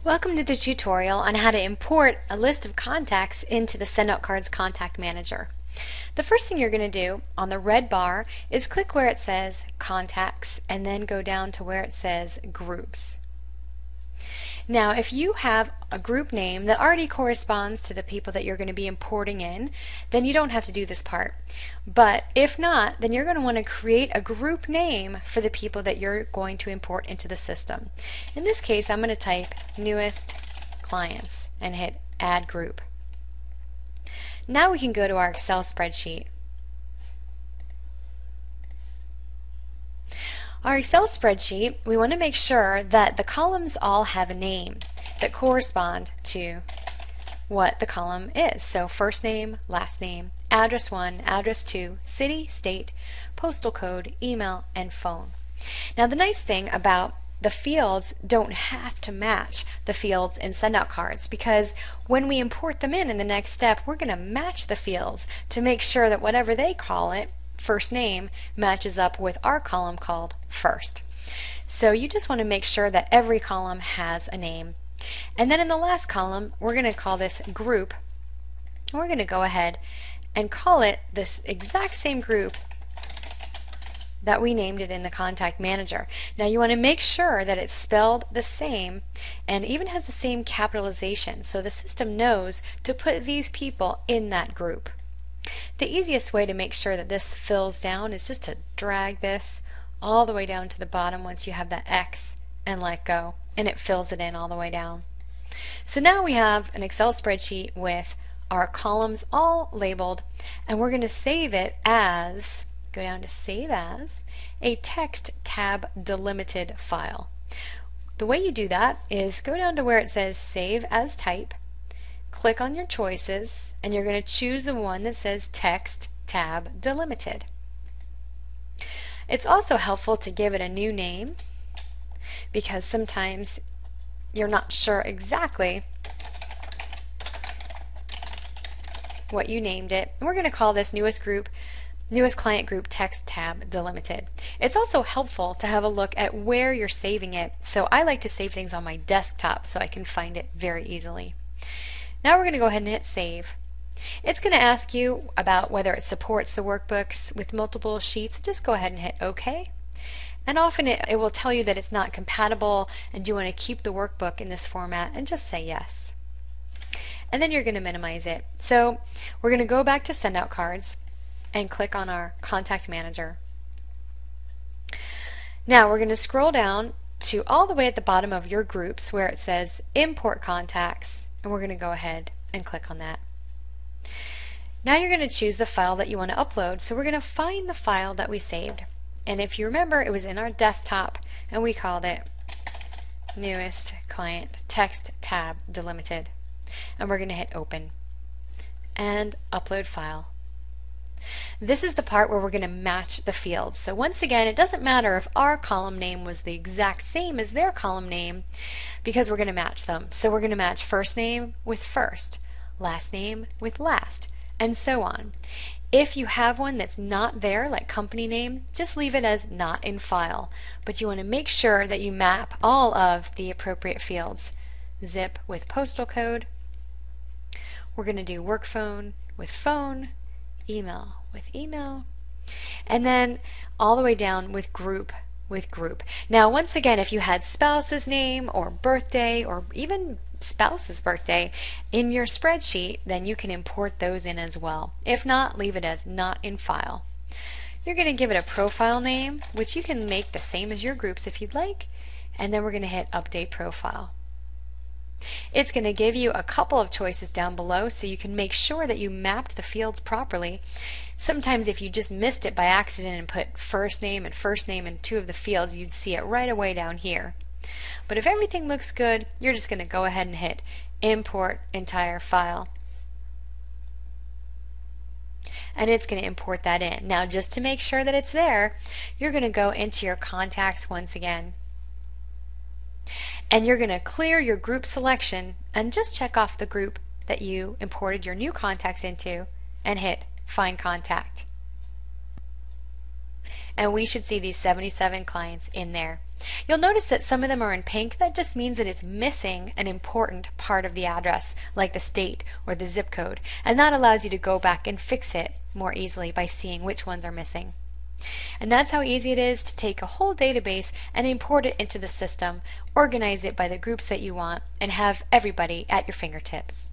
Welcome to the tutorial on how to import a list of contacts into the SendOutCards Contact Manager. The first thing you're going to do on the red bar is click where it says Contacts and then go down to where it says Groups. Now, if you have a group name that already corresponds to the people that you're going to be importing in, then you don't have to do this part. But if not, then you're going to want to create a group name for the people that you're going to import into the system. In this case, I'm going to type newest clients and hit add group. Now we can go to our Excel spreadsheet. Our Excel spreadsheet, we want to make sure that the columns all have a name that correspond to what the column is. So first name, last name, address 1, address 2, city, state, postal code, email, and phone. Now the nice thing about the fields don't have to match the fields in SendOutCards, because when we import them in the next step, we're going to match the fields to make sure that whatever they call it, first name, matches up with our column called first. So you just want to make sure that every column has a name. And then in the last column, we're going to call this group. We're going to go ahead and call it this exact same group that we named it in the Contact Manager. Now you want to make sure that it's spelled the same and even has the same capitalization, so the system knows to put these people in that group. The easiest way to make sure that this fills down is just to drag this all the way down to the bottom once you have that X and let go, and it fills it in all the way down. So now we have an Excel spreadsheet with our columns all labeled, and we're going to save it as, go down to Save As, a text tab delimited file. The way you do that is go down to where it says Save As Type, click on your choices, and you're going to choose the one that says Text Tab Delimited. It's also helpful to give it a new name, because sometimes you're not sure exactly what you named it. And we're going to call this newest client group text tab delimited. It's also helpful to have a look at where you're saving it. So I like to save things on my desktop so I can find it very easily. Now we're going to go ahead and hit save. It's going to ask you about whether it supports the workbooks with multiple sheets. Just go ahead and hit OK. And often it will tell you that it's not compatible and do you want to keep the workbook in this format, and just say yes. And then you're going to minimize it. So we're going to go back to SendOutCards and click on our Contact Manager. Now we're going to scroll down to all the way at the bottom of your groups where it says Import Contacts, and we're going to go ahead and click on that. Now you're going to choose the file that you want to upload. So we're going to find the file that we saved. And if you remember, it was in our desktop and we called it newest client text tab delimited. And we're going to hit open and upload file. This is the part where we're going to match the fields. So once again, it doesn't matter if our column name was the exact same as their column name, because we're going to match them. So we're going to match first name with first, last name with last, and so on. If you have one that's not there, like company name, just leave it as not in file. But you want to make sure that you map all of the appropriate fields. Zip with postal code. We're going to do work phone with phone, email with email, and then all the way down with group with group. Now once again, if you had spouse's name or birthday or even spouse's birthday in your spreadsheet, then you can import those in as well. If not, leave it as not in file. You're going to give it a profile name, which you can make the same as your groups if you'd like, and then we're going to hit update profile. It's going to give you a couple of choices down below so you can make sure that you mapped the fields properly. Sometimes if you just missed it by accident and put first name in two of the fields, you'd see it right away down here. But if everything looks good, you're just going to go ahead and hit import entire file. And it's going to import that in. Now just to make sure that it's there, you're going to go into your contacts once again. And you're going to clear your group selection and just check off the group that you imported your new contacts into and hit Find Contact. and we should see these 77 clients in there. You'll notice that some of them are in pink. That just means that it's missing an important part of the address, like the state or the zip code, and that allows you to go back and fix it more easily by seeing which ones are missing. And that's how easy it is to take a whole database and import it into the system, organize it by the groups that you want, and have everybody at your fingertips.